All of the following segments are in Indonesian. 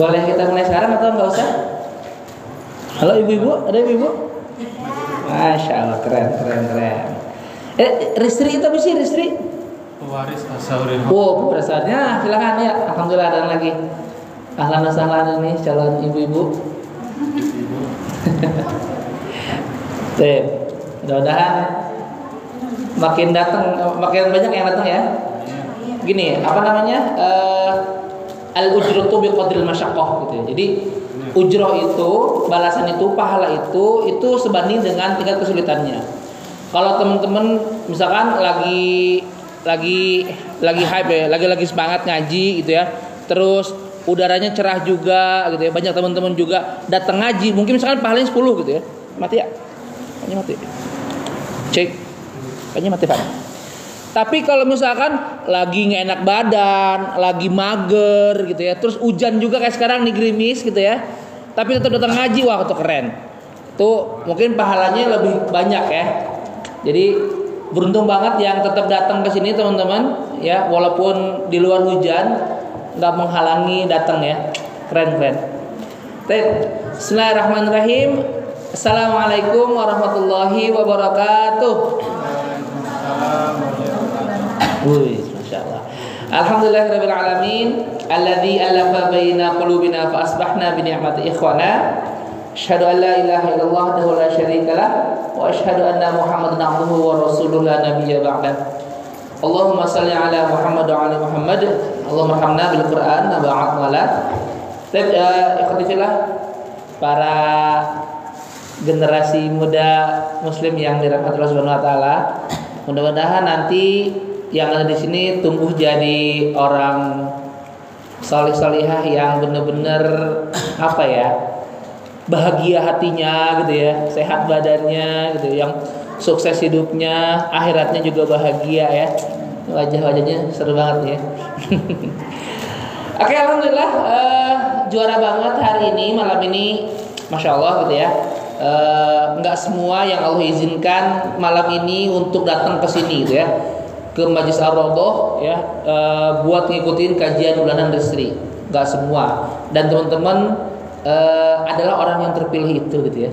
Boleh kita mulai sekarang atau nggak usah? Halo ibu-ibu, ada ibu-ibu? Masya Allah, keren. Ristri itu apa sih Ristri? Pewaris Asaurin. Oh, perasaannya silakan ya. Alhamdulillah ada lagi. Ahlan wa sahlan nih calon ibu-ibu. Tuh, mudah-mudahan makin banyak yang datang ya. Gini, apa namanya? Al-ujratu biqadril masyaqqah gitu ya. Jadi ujroh itu, balasan itu, pahala itu sebanding dengan tingkat kesulitannya. Kalau teman-teman misalkan lagi hype ya, lagi semangat ngaji gitu ya. Terus udaranya cerah juga gitu ya. Banyak teman-teman juga datang ngaji, mungkin misalkan pahalanya 10 gitu ya. Mati ya? Kayaknya mati. Cek. Kayaknya mati, Pak. Tapi kalau misalkan lagi nggak enak badan, lagi mager gitu ya, terus hujan juga kayak sekarang nih gerimis gitu ya, tapi tetap datang ngaji, wah itu keren. Itu mungkin pahalanya lebih banyak ya. Jadi beruntung banget yang tetap datang ke sini teman-teman ya, walaupun di luar hujan nggak menghalangi datang ya, keren. Bismillahirrahmanirrahim. Assalamualaikum warahmatullahi wabarakatuh. Masya Allah. Alhamdulillahirabbil alamin alladzi alafa baina qulubina fa asbahna bi ni'mati ikhwana. Asyhadu an la ilaha illallah wahdahu la syarikalah wa asyhadu anna Muhammadan abduhu wa rasuluhu la nabiyya ba'dah. Allahumma shalli ala Muhammad wa ala Muhammad. Allahumma hamna bil Qur'an wa ba'atna. Ikhwati fillah, para generasi muda muslim yang dirahmati Allah Subhanahu wa taala, mudah-mudahan nanti yang ada di sini tumbuh jadi orang salih-salihah yang benar-benar apa ya, bahagia hatinya gitu ya, sehat badannya gitu, yang sukses hidupnya, akhiratnya juga bahagia ya. Wajah-wajahnya seru banget ya. Oke, alhamdulillah juara banget hari ini, malam ini, masya Allah gitu ya. Nggak semua yang Allah izinkan malam ini untuk datang ke sini gitu ya, ke Majlis Ar-Raudhah ya, buat ngikutin kajian bulanan Ristri. Nggak semua, dan teman-teman adalah orang yang terpilih itu gitu ya.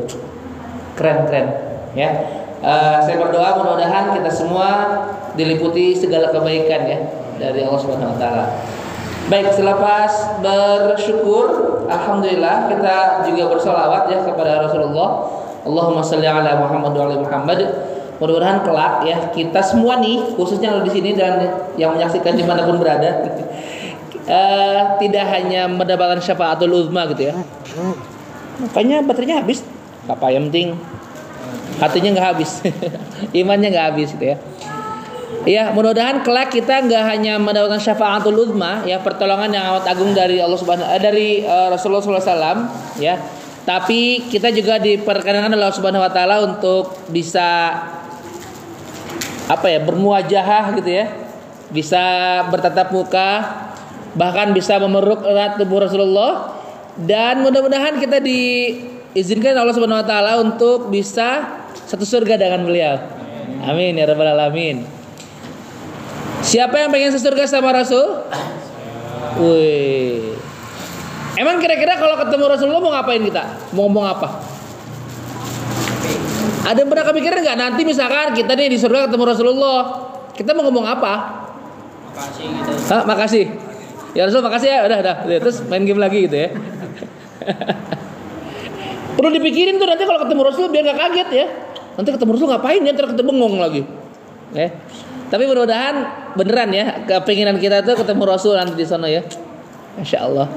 Keren ya. Saya berdoa mudah-mudahan kita semua diliputi segala kebaikan ya dari Allah Subhanahu wa taala. Baik, selepas bersyukur, alhamdulillah kita juga bersolawat ya kepada Rasulullah. Allahumma shalli ala Muhammad wa ala Muhammad. Mudah-mudahan kelak ya kita semua nih, khususnya yang di sini dan yang menyaksikan dimanapun berada, tidak hanya mendapatkan syafaatul uzma gitu ya. Makanya baterainya habis, apa yang penting hatinya nggak habis, imannya nggak habis gitu ya. Ya, mudah-mudahan kelak kita nggak hanya mendapatkan syafaatul uzma ya, pertolongan yang amat agung dari Allah dari Rasulullah SAW ya, tapi kita juga diperkenankan oleh Allah Subhanahu Wa Taala untuk bisa apa ya, bermuajahah gitu ya, bisa bertatap muka, bahkan bisa memeluk erat tubuh Rasulullah, dan mudah-mudahan kita diizinkan Allah Subhanahu Wa Taala untuk bisa satu surga dengan beliau. Amin ya rabbal alamin. Siapa yang pengen sesurga sama Rasul? Wih. Emang kira-kira kalau ketemu Rasulullah mau ngapain kita? Mau ngomong apa? Ada yang pernah kepikiran nggak nanti misalkan kita nih di surga ketemu Rasulullah, kita mau ngomong apa? Makasih gitu. Makasih. Ya Rasul makasih ya, udah. Terus main game lagi gitu ya. Perlu dipikirin tuh nanti kalau ketemu Rasul biar nggak kaget ya. Nanti ketemu Rasul ngapain ya? Ntar kita bengong lagi. Tapi mudah-mudahan beneran ya kepinginan kita tuh ketemu Rasul nanti di sana ya. Masya Allah.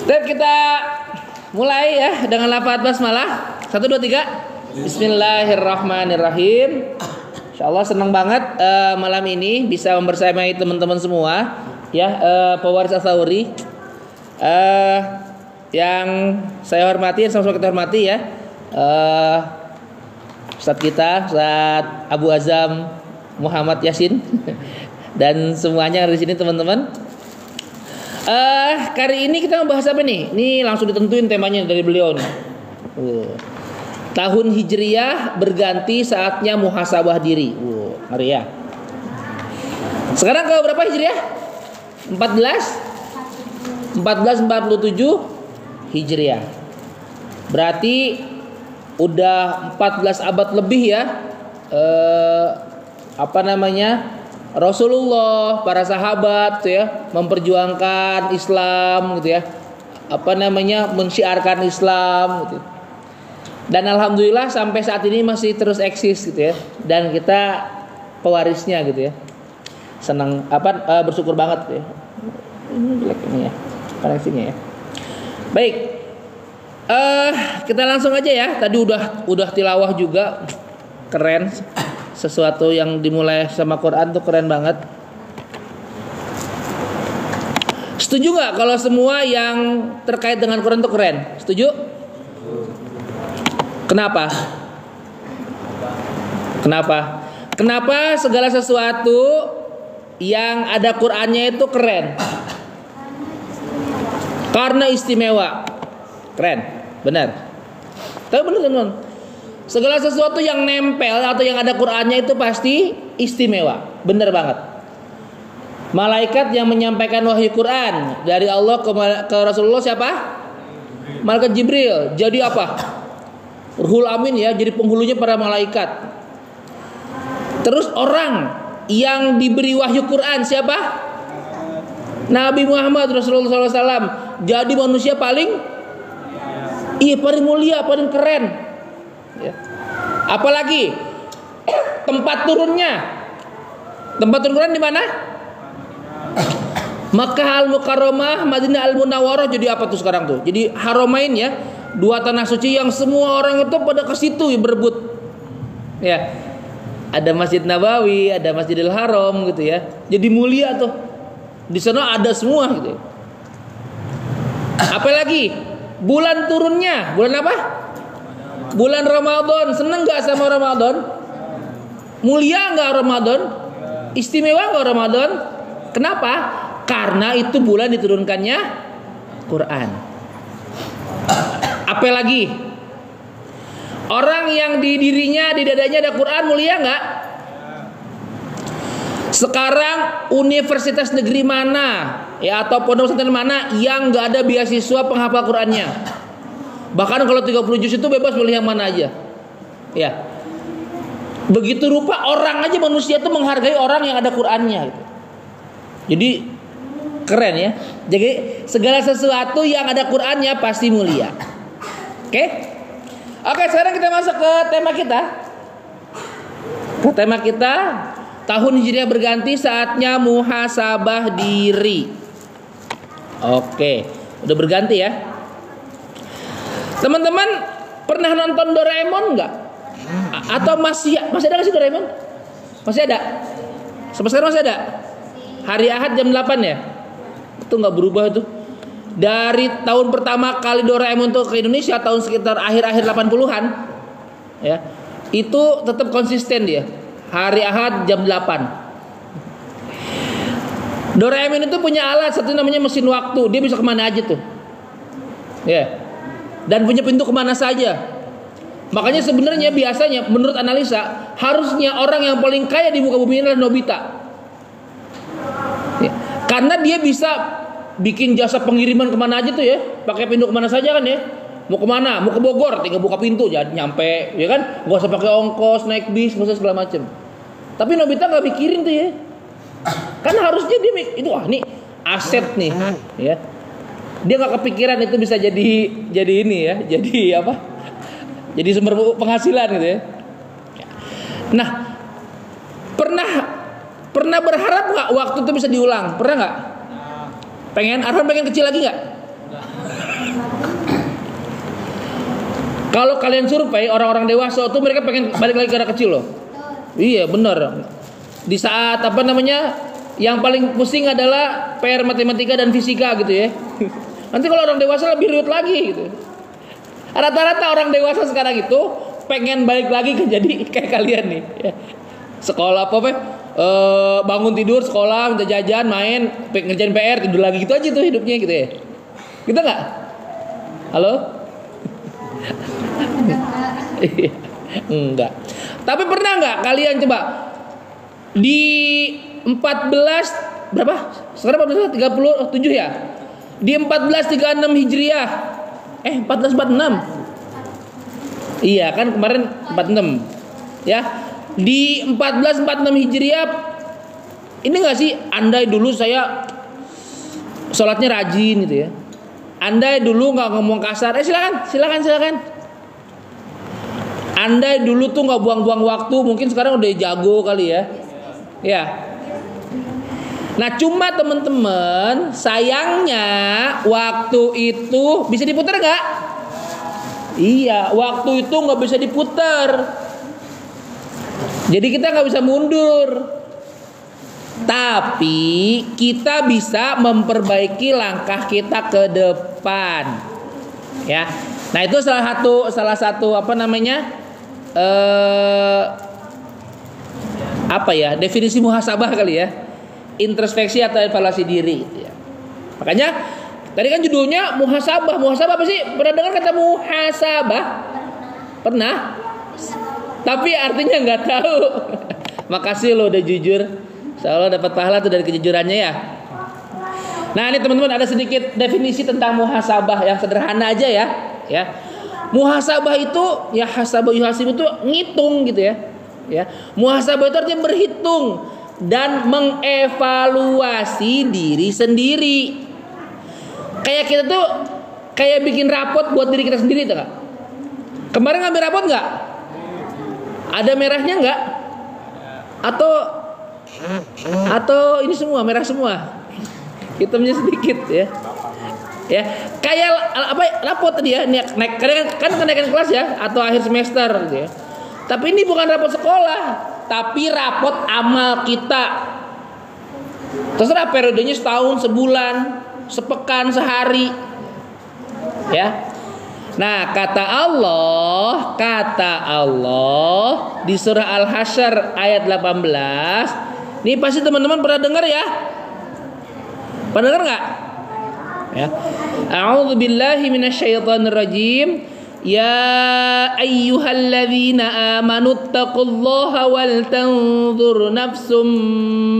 Dan kita mulai ya dengan lafaz basmalah. 1, 2, 3. Bismillahirrahmanirrahim. Insya Allah senang banget malam ini bisa membersamai teman-teman semua ya, pewaris Ats-Tsauri yang saya hormati dan sama-sama kita hormati ya, Ustadz kita, Ustadz Abu Azam Muhammad Yasin dan semuanya di sini teman-teman. Kali ini kita membahas apa nih? Ini langsung ditentuin temanya dari beliau nih. Tahun Hijriyah berganti, saatnya muhasabah diri. Ngeri ya. Sekarang ke berapa Hijriyah? 14? 1447 Hijriah. Berarti udah 14 abad lebih ya. Rasulullah, para sahabat tuh ya, memperjuangkan Islam gitu ya. Mensyiarkan Islam gitu. Dan alhamdulillah sampai saat ini masih terus eksis gitu ya. Dan kita pewarisnya gitu ya. Senang bersyukur banget ya. Ini jelek ini ya. Koneksinya ya. Baik. Kita langsung aja ya. Tadi udah tilawah juga. Keren. Sesuatu yang dimulai sama Quran tuh keren banget. Setuju nggak kalau semua yang terkait dengan Quran tuh keren? Setuju? Kenapa? Kenapa segala sesuatu yang ada Qurannya itu keren? Karena istimewa. Keren, benar. Tapi benar teman. Segala sesuatu yang nempel atau yang ada Qur'annya itu pasti istimewa. Benar banget. Malaikat yang menyampaikan wahyu Quran dari Allah ke Rasulullah siapa? Malaikat Jibril. Jadi apa? Ruhul Amin ya, jadi penghulunya para malaikat. Terus orang yang diberi wahyu Quran siapa? Nabi Muhammad Rasulullah SAW. Jadi manusia paling mulia, paling keren. Ya. Apalagi tempat turunnya. Tempat turun Quran di mana? Makkah Al-Mukarramah, Madinah Al-Munawwarah. Jadi apa tuh sekarang tuh? Jadi Haramain ya, dua tanah suci yang semua orang itu pada ke situ berebut. Ya. Ada Masjid Nabawi, ada Masjidil Haram gitu ya. Jadi mulia tuh. Di sana ada semua gitu. Apalagi bulan turunnya, bulan apa? Bulan Ramadan. Seneng gak sama Ramadan? Mulia gak Ramadan? Istimewa gak Ramadan? Kenapa? Karena itu bulan diturunkannya Quran. Apalagi orang yang di dirinya, di dadanya ada Quran, mulia gak? Sekarang universitas negeri mana ya, atau pondok pesantren mana yang gak ada beasiswa penghafal Qurannya? Bahkan kalau 30 juz itu bebas pilih yang mana aja. Ya. Begitu rupa orang aja, manusia itu menghargai orang yang ada Qur'annya gitu. Jadi keren ya. Jadi segala sesuatu yang ada Qur'annya pasti mulia. Oke? Oke, sekarang kita masuk ke tema kita. Tema kita, tahun Hijriah berganti, saatnya muhasabah diri. Oke, udah berganti ya. Teman-teman pernah nonton Doraemon nggak? Atau masih ada nggak sih Doraemon? Masih ada? Sampai sekarang masih ada? Hari Ahad jam 8 ya? Itu nggak berubah itu. Dari tahun pertama kali Doraemon tuh ke Indonesia, tahun sekitar akhir-akhir 80-an ya, itu tetap konsisten dia. Hari Ahad jam 8. Doraemon itu punya alat satu namanya mesin waktu. Dia bisa kemana aja tuh ya. Dan punya pintu kemana saja. Makanya sebenarnya biasanya menurut analisa, harusnya orang yang paling kaya di muka bumi ini adalah Nobita ya. Karena dia bisa bikin jasa pengiriman kemana aja tuh ya. Pakai pintu kemana saja kan ya. Mau kemana? Mau ke Bogor, tinggal buka pintu jadi nyampe ya kan. Gak usah pakai ongkos, naik bis, gak usah segala macem. Tapi Nobita gak mikirin tuh ya. Kan harusnya dia itu nih aset nih ya. Dia nggak kepikiran itu bisa jadi ini ya, jadi apa? Jadi sumber penghasilan gitu ya. Nah, pernah berharap nggak waktu itu bisa diulang? Pernah nggak? Arhan pengen kecil lagi nggak? Kalau kalian survei orang-orang dewasa tuh mereka pengen balik lagi ke anak kecil loh. Iya benar. Di saat yang paling pusing adalah PR matematika dan fisika gitu ya. Nanti kalau orang dewasa lebih ribet lagi gitu. Rata-rata orang dewasa sekarang itu pengen balik lagi ke jadi kayak kalian nih ya. Sekolah bangun tidur, sekolah, minta jajan, main, ngerjain PR, tidur lagi gitu aja tuh hidupnya gitu ya. Gitu nggak? Halo? Enggak. Tapi pernah nggak kalian coba di 14 berapa? Sekarang 37 ya? Di 1436 Hijriah. 1446. Iya kan kemarin 46. Ya. Di 1446 Hijriah ini enggak sih, andai dulu saya sholatnya rajin gitu ya. Andai dulu nggak ngomong kasar. Silakan. Andai dulu tuh nggak buang-buang waktu, mungkin sekarang udah jago kali ya. Ya. Nah cuma teman-teman, sayangnya waktu itu bisa diputar nggak? Iya, waktu itu nggak bisa diputar. Jadi kita nggak bisa mundur. Tapi kita bisa memperbaiki langkah kita ke depan. Ya. Nah, itu salah satu apa namanya? Definisi muhasabah kali ya. Introspeksi atau evaluasi diri gitu ya. Makanya tadi kan judulnya muhasabah. Muhasabah apa sih? Pernah dengar kata muhasabah? Pernah? Tapi artinya nggak tahu. Makasih lo udah jujur. Insyaallah dapat pahala tuh dari kejujurannya ya. Nah ini teman-teman ada sedikit definisi tentang muhasabah yang sederhana aja ya. Muhasabah itu ya hasabah yuhasib itu ngitung gitu ya. Muhasabah itu artinya berhitung dan mengevaluasi diri sendiri. Kayak kita tuh kayak bikin rapot buat diri kita sendiri tuh nggak? Kemarin ngambil rapot nggak? Ada merahnya nggak? Atau ini semua merah semua, hitamnya sedikit ya. Kayak rapot tadi ya, kan kenaikan kelas ya atau akhir semester gitu ya. Tapi ini bukan rapot sekolah, tapi rapot amal kita. Terserah periodenya setahun, sebulan, sepekan, sehari. Ya. Nah, kata Allah di surah Al-Hasyr ayat 18. Ini pasti teman-teman pernah dengar ya? Pernah dengar nggak? Ya. A'udzubillahi minasyaitonirrajim. Ya ayyuhalladzina amanu taqullaha wal tanzur nafsum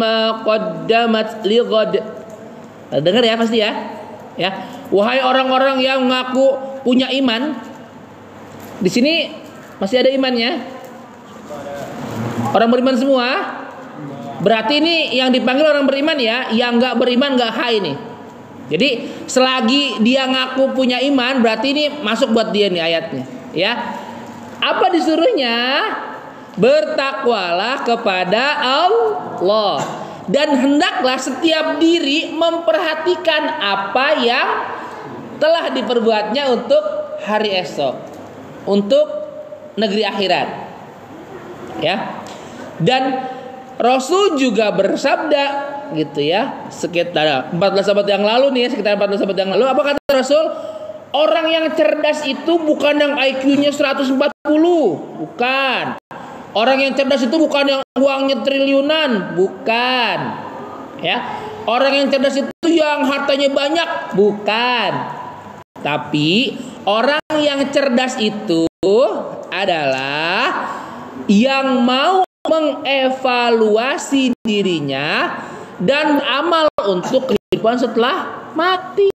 ma qaddamat lighad. Dengar ya pasti ya? Ya. Wahai orang-orang yang mengaku punya iman. Di sini masih ada imannya? Orang beriman semua? Berarti ini yang dipanggil orang beriman ya, yang nggak beriman nggak hai nih. Jadi selagi dia ngaku punya iman, berarti ini masuk buat dia nih ayatnya. Ya, apa disuruhnya? Bertakwalah kepada Allah dan hendaklah setiap diri memperhatikan apa yang telah diperbuatnya untuk hari esok, untuk negeri akhirat. Ya, dan Rasul juga bersabda gitu ya, sekitar 14 abad yang lalu nih, sekitar 14 abad yang lalu, apa kata Rasul? Orang yang cerdas itu bukan yang IQ-nya 140, bukan. Orang yang cerdas itu bukan yang uangnya triliunan, bukan. Ya. Orang yang cerdas itu yang hartanya banyak, bukan. Tapi orang yang cerdas itu adalah yang mau mengevaluasi dirinya dan amal untuk kehidupan setelah mati.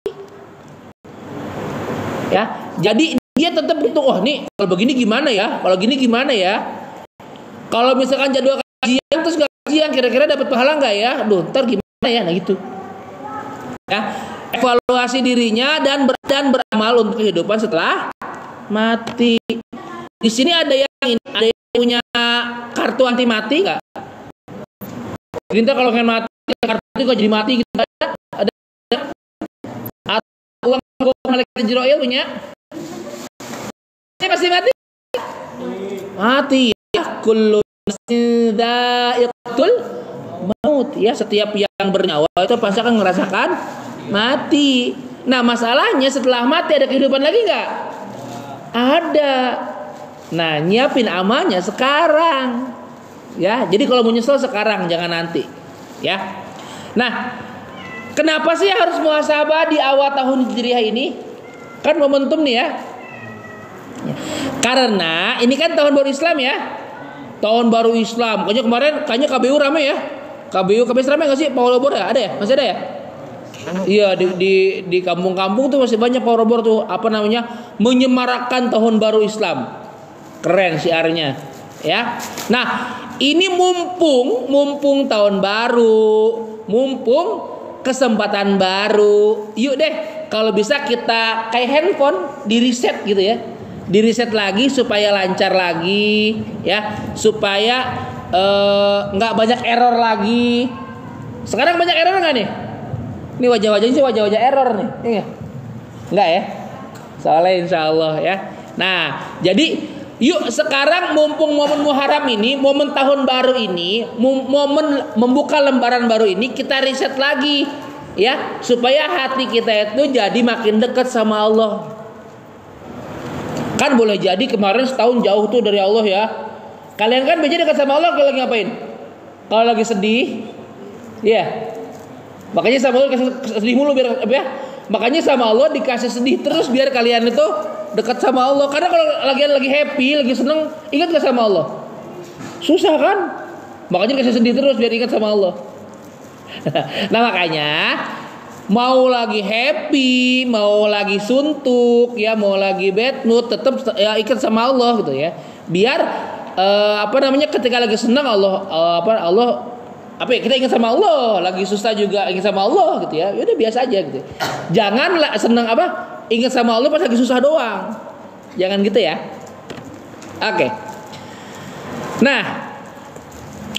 Ya, jadi dia tetap berhitung, oh nih kalau begini gimana ya, kalau gini gimana ya. Kalau misalkan jadwal kajian terus gak kajian, kira-kira dapat pahala nggak ya? Aduh, ntar gimana ya? Nah gitu. Ya, evaluasi dirinya dan beramal untuk kehidupan setelah mati. Di sini ada yang punya kartu anti mati nggak? Kita kalau pengen mati kartu itu kok jadi mati gitu ada uang malaikat Jibril punya? Ini pasti mati ya. Kullu nafsin dha'iqatul maut ya, setiap yang bernyawa itu pasti akan merasakan mati. Nah masalahnya setelah mati ada kehidupan lagi nggak? Ada. Nah, nyiapin amalnya sekarang. Ya, jadi kalau mau nyesel sekarang, jangan nanti. Ya. Nah, kenapa sih harus muhasabah di awal tahun Hijriah ini? Kan momentum nih ya. Karena ini kan tahun baru Islam ya. Tahun baru Islam. Kayaknya kemarin KBU ramai ya. KBU ramai enggak sih? Paul Obor ya? Ada ya? Masih ada ya? Iya, di kampung-kampung tuh masih banyak Pak Robor tuh apa namanya, menyemarakkan tahun baru Islam. Keren syiarnya, ya. Nah, ini mumpung tahun baru, mumpung kesempatan baru. Yuk deh, kalau bisa kita kayak handphone di reset gitu ya. Di reset lagi supaya lancar lagi, ya, supaya nggak banyak error lagi. Sekarang banyak error nggak nih? Ini wajah-wajahnya sih wajah-wajah error nih, iya nggak ya? Soalnya insya Allah ya. Nah, jadi yuk sekarang mumpung momen Muharram ini, momen tahun baru ini, momen membuka lembaran baru ini, kita riset lagi ya, supaya hati kita itu jadi makin dekat sama Allah. Kan boleh jadi kemarin setahun jauh tuh dari Allah ya. Kalian kan biasanya dekat sama Allah kalau lagi ngapain? Kalau lagi sedih, ya. Makanya sama Allah dikasih sedih mulu biar ya. Makanya sama Allah dikasih sedih terus biar kalian itu dekat sama Allah. Karena kalau lagi happy, lagi seneng, ingat gak sama Allah? Susah kan? Makanya dikasih sedih terus biar ingat sama Allah. Nah makanya mau lagi happy, mau lagi suntuk, ya mau lagi bad mood, tetap ya ikat sama Allah gitu ya. Biar ketika lagi senang Allah kita ingat sama Allah, lagi susah juga ingat sama Allah gitu ya. Ya udah biasa aja gitu. Janganlah senang ingat sama Allah pas lagi susah doang. Jangan gitu ya. Oke. Nah.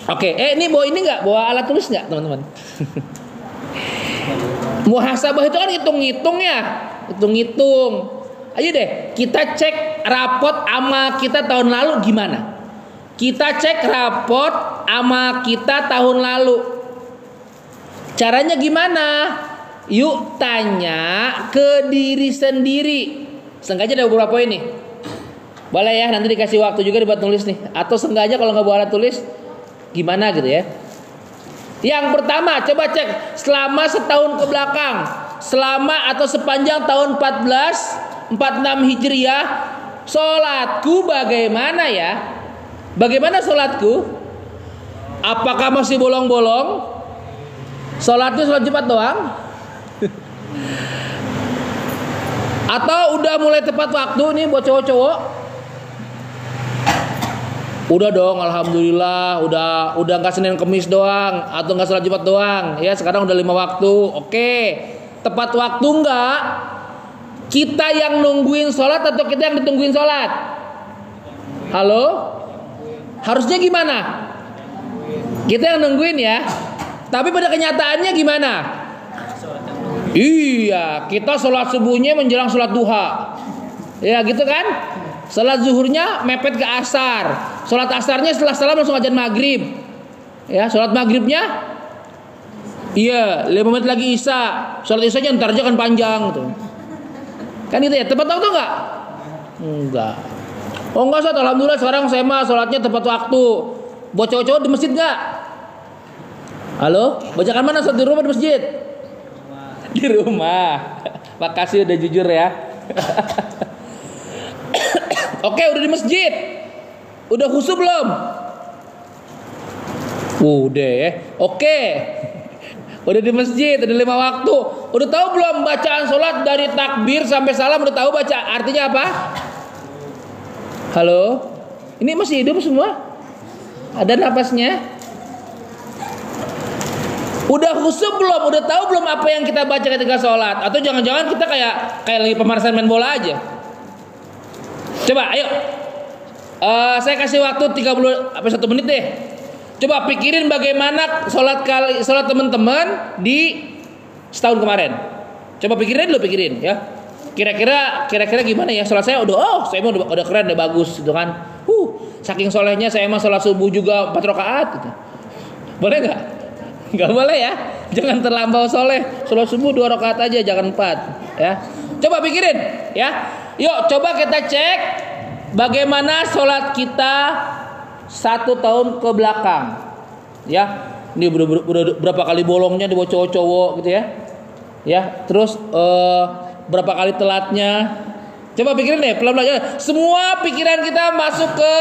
Oke, ini bawa alat tulis enggak, teman-teman? Muhasabah itu kan hitung-hitung ya. Hitung-hitung. Ayo deh, kita cek rapot amal kita tahun lalu gimana? Kita cek rapot amal kita tahun lalu. Caranya gimana? Yuk tanya ke diri sendiri. Sengaja ada beberapa ini. Boleh ya, nanti dikasih waktu juga dibuat nulis nih. Atau sengaja kalau nggak bawa alat tulis, gimana gitu ya. Yang pertama, coba cek selama setahun ke belakang, selama atau sepanjang tahun 1446 Hijriah, sholatku bagaimana ya? Bagaimana sholatku? Apakah masih bolong-bolong? Sholatnya sholat Jumat doang? Atau udah mulai tepat waktu nih buat cowok-cowok? Udah dong, alhamdulillah, udah nggak Senin Kemis doang, atau nggak sholat Jumat doang, ya sekarang udah 5 waktu, oke, tepat waktu nggak? Kita yang nungguin sholat atau kita yang ditungguin sholat? Halo? Harusnya gimana? Kita yang nungguin ya. Tapi pada kenyataannya gimana? Iya, kita sholat subuhnya menjelang sholat duha, ya gitu kan? Sholat zuhurnya mepet ke asar. Sholat asarnya setelah salam langsung azan maghrib. Ya, sholat maghribnya iya 5 menit lagi isya. Sholat isyanya ntar aja kan panjang tuh. Kan gitu ya, tepat waktu enggak? Enggak. Oh enggak, Ustaz, alhamdulillah sekarang saya mah sholatnya tepat waktu. Buat cowok-cowok di masjid enggak? Halo? Bacakan mana, Ustaz, di rumah di masjid? Di rumah. Makasih udah jujur ya. Oke, udah di masjid. Udah khusyuk belum? Udah ya. Oke. Udah di masjid, udah 5 waktu. Udah tahu belum bacaan sholat dari takbir sampai salam, udah tahu baca artinya apa? Halo? Ini masih hidup semua? Ada napasnya? Udah khusyuk belum? Udah tahu belum apa yang kita baca ketika sholat? Atau jangan-jangan kita kayak lagi pemanasan main bola aja? Coba, ayo. Saya kasih waktu 1 menit deh. Coba pikirin bagaimana sholat teman-teman di setahun kemarin. Coba pikirin ya. Kira-kira gimana ya sholat saya? Saya mah udah keren, udah bagus gitu kan. Saking solehnya saya mah sholat subuh juga 4 rakaat gitu. Boleh nggak? Nggak boleh ya. Jangan terlampau soleh. Sholat subuh 2 rakaat aja, jangan 4 ya. Coba pikirin ya. Yuk coba kita cek bagaimana sholat kita 1 tahun ke belakang ya. Ini udah berapa kali bolongnya di cowok-cowok gitu ya. Ya, terus berapa kali telatnya. Coba pikirin deh pelan-pelan. Semua pikiran kita masuk ke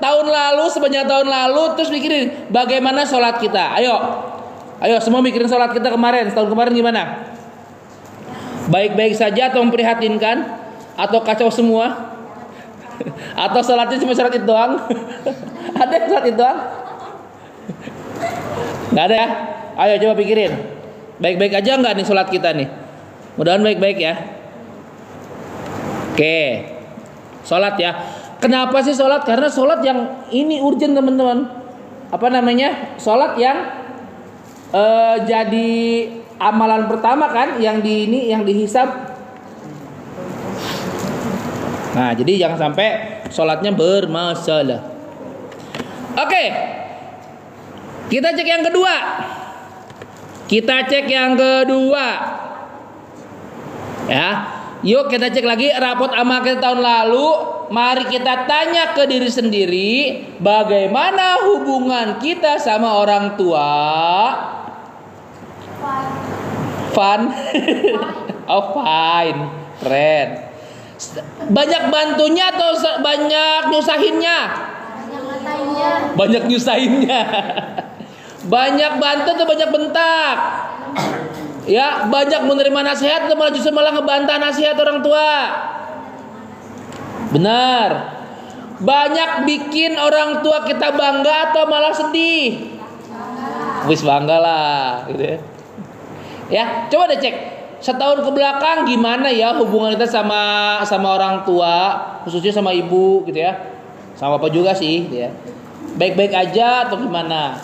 tahun lalu, sepanjang tahun lalu, terus pikirin bagaimana sholat kita. Ayo semua mikirin sholat kita kemarin, setahun kemarin gimana? Baik-baik saja atau memprihatinkan? Atau kacau semua? Atau salatnya cuma salat itu doang? Ada yang salat itu doang? Nggak ada ya? Ayo coba pikirin. Baik-baik aja nggak nih salat kita nih? Mudah-mudahan baik-baik ya. Oke, salat ya. Kenapa sih salat? Karena salat yang ini urgent teman-teman. Apa namanya? Salat yang jadi amalan pertama kan, yang dihisab. Nah, jadi jangan sampai sholatnya bermasalah. Oke, kita cek yang kedua. Ya, yuk kita cek lagi rapot amal kita tahun lalu. Mari kita tanya ke diri sendiri, bagaimana hubungan kita sama orang tua? Fun. Oh fine, keren. Banyak bantunya atau banyak nyusahinnya? Banyak nyusahinnya. Banyak bantu atau banyak bentak? Ya, banyak menerima nasihat atau malah justru malah ngebantah nasihat orang tua? Benar. Banyak bikin orang tua kita bangga atau malah sedih? Wis bangga lah, gitu ya. Ya, coba deh cek setahun ke belakang gimana ya hubungan kita sama orang tua, khususnya sama ibu gitu ya. Sama bapak juga sih gitu ya. Baik-baik aja atau gimana?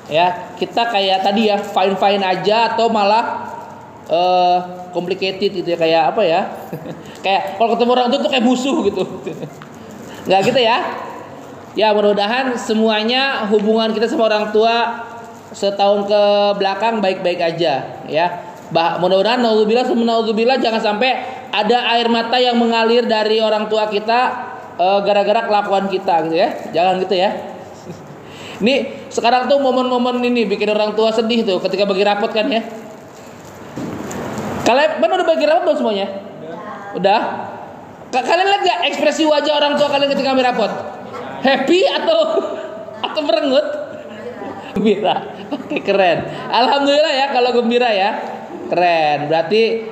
Ya, kita kayak tadi ya, fine-fine aja atau malah complicated gitu ya, kayak apa ya? Kayak kalau ketemu orang tua tuh kayak musuh gitu. Enggak gitu ya? Ya, mudah-mudahan semuanya hubungan kita sama orang tua setahun ke belakang baik-baik aja ya. Mudah-mudahan naudzubillah jangan sampai ada air mata yang mengalir dari orang tua kita gara-gara kelakuan kita gitu ya. Jangan gitu ya. Ini sekarang tuh momen-momen ini bikin orang tua sedih tuh ketika bagi rapot kan ya. Kalian udah bagi rapot belum semuanya? Udah. Kalian lihat gak ekspresi wajah orang tua kalian ketika bagi rapot? Happy atau merengut? Gembira. Oke, keren. Alhamdulillah ya kalau gembira ya. Keren. Berarti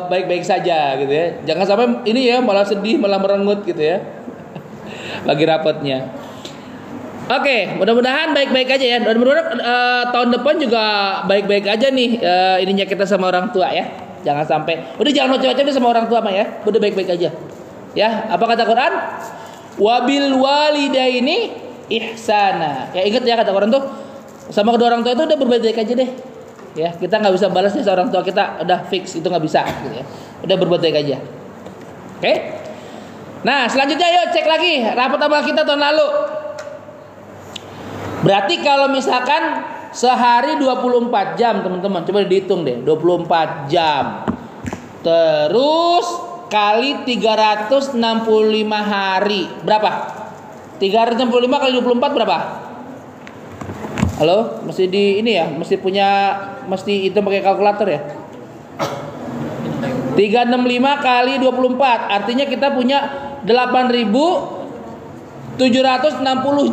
baik-baik saja gitu ya. Jangan sampai ini ya malah sedih, malah merengut gitu ya. Bagi rapotnya. Oke, mudah-mudahan baik-baik aja ya. Mudah-mudahan tahun depan juga baik-baik aja nih ininya kita sama orang tua ya. Jangan sampai udah jangan macam-macam sama orang tua mah ya. Udah baik-baik aja. Ya, apa kata Quran? Wabil walidaini ihsana. Ya ingat ya kata Quran tuh sama kedua orang tua itu udah berbaik aja deh. Ya, kita nggak bisa balas nih orang tua kita, udah fix itu nggak bisa gitu ya. Udah berbuat baik aja. Oke? Nah, selanjutnya yuk cek lagi rapot amal kita tahun lalu. Berarti kalau misalkan sehari 24 jam, teman-teman, coba dihitung deh, 24 jam. Terus kali 365 hari, berapa? 365 kali 24 berapa? Halo, mesti di ini ya, mesti hitung pakai kalkulator ya. 365 kali 24, artinya kita punya 8.760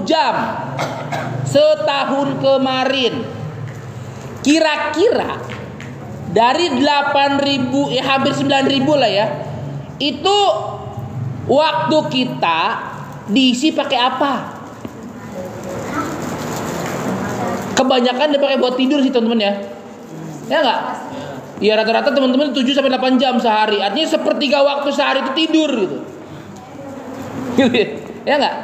jam setahun kemarin. Kira-kira dari 8.000 ya hampir 9.000 lah ya. Itu waktu kita diisi pakai apa? Kebanyakan dipakai buat tidur sih teman-teman ya. Ya enggak? Ya rata-rata teman-teman 7 sampai 8 jam sehari. Artinya sepertiga waktu sehari itu tidur gitu. Ya enggak?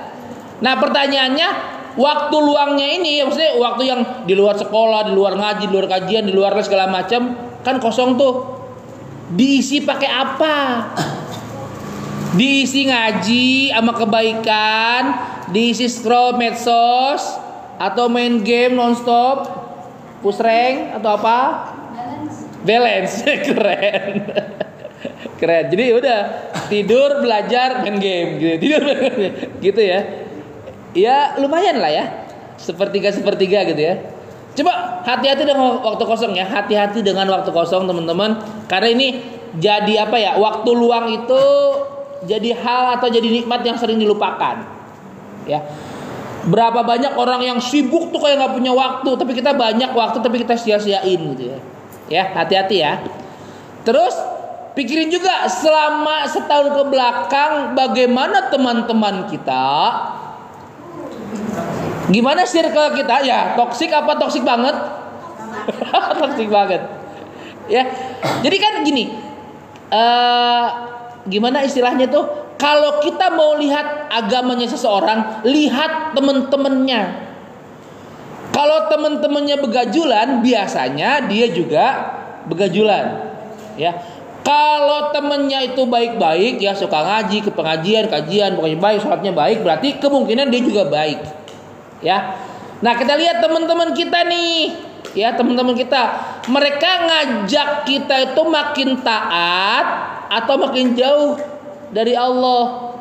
Nah, pertanyaannya waktu luangnya ini ya maksudnya waktu yang di luar sekolah, di luar ngaji, di luar kajian, di luar segala macam kan kosong tuh. Diisi pakai apa? Diisi ngaji sama kebaikan, diisi scroll medsos atau main game nonstop, push rank atau apa? Balance. Keren. Keren. Jadi udah tidur, belajar, main game gitu. Tidur gitu ya. Ya lumayan lah ya. Sepertiga gitu ya. Coba hati-hati dengan waktu kosong ya. Hati-hati dengan waktu kosong teman-teman. Karena ini jadi apa ya? Waktu luang itu jadi hal atau jadi nikmat yang sering dilupakan. Ya. Berapa banyak orang yang sibuk tuh kayak nggak punya waktu, tapi kita banyak waktu tapi kita sia-siain gitu ya. Ya, hati-hati ya. Terus pikirin juga selama setahun ke belakang bagaimana teman-teman kita, gimana circle kita, ya toksik apa toksik banget? Toksik banget. Ya, jadi kan gini, gimana istilahnya tuh? Kalau kita mau lihat agamanya seseorang, lihat teman-temannya. Kalau teman-temannya begajulan, biasanya dia juga begajulan. Ya, kalau temennya itu baik-baik, ya suka ngaji, ke pengajian, kajian, pokoknya baik, sholatnya baik, berarti kemungkinan dia juga baik. Ya, nah kita lihat teman-teman kita nih, ya teman-teman kita, mereka ngajak kita itu makin taat atau makin jauh dari Allah.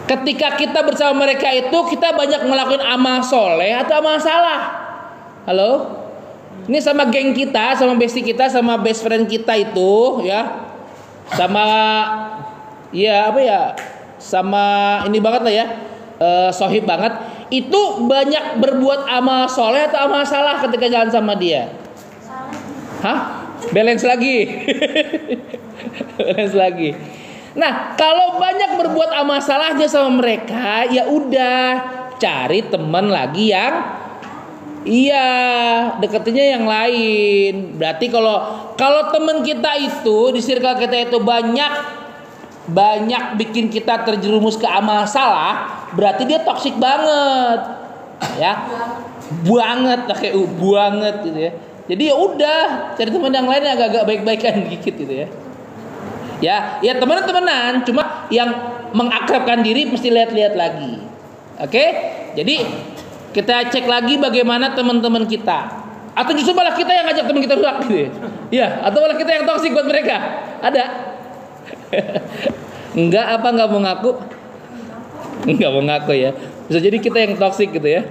Ketika kita bersama mereka itu, kita banyak ngelakuin amal soleh atau amal salah. Halo? Ini sama geng kita, sama bestie kita, sama best friend kita itu, ya, sama, ya apa ya, sama ini banget lah ya, sohib banget. Itu banyak berbuat amal soleh atau amal salah ketika jalan sama dia. Hah? Balance lagi. Balance lagi. Nah, kalau banyak berbuat amal salahnya sama mereka, ya udah cari teman lagi yang deketinnya yang lain. Berarti kalau teman kita itu di circle kita itu banyak bikin kita terjerumus ke amal salah, berarti dia toksik banget. Ya. Banget banget gitu ya. Jadi ya udah cari teman yang lain yang agak baik-baikan dikit gitu ya. Ya temenan, cuma yang mengakrabkan diri mesti lihat-lihat lagi. Oke? Jadi kita cek lagi bagaimana teman-teman kita. Atau justru malah kita yang ngajak teman kita rusak gitu ya. Ya, atau malah kita yang toksik buat mereka. Ada? Enggak mau ngaku? Enggak mau ngaku ya. Bisa jadi kita yang toksik gitu ya.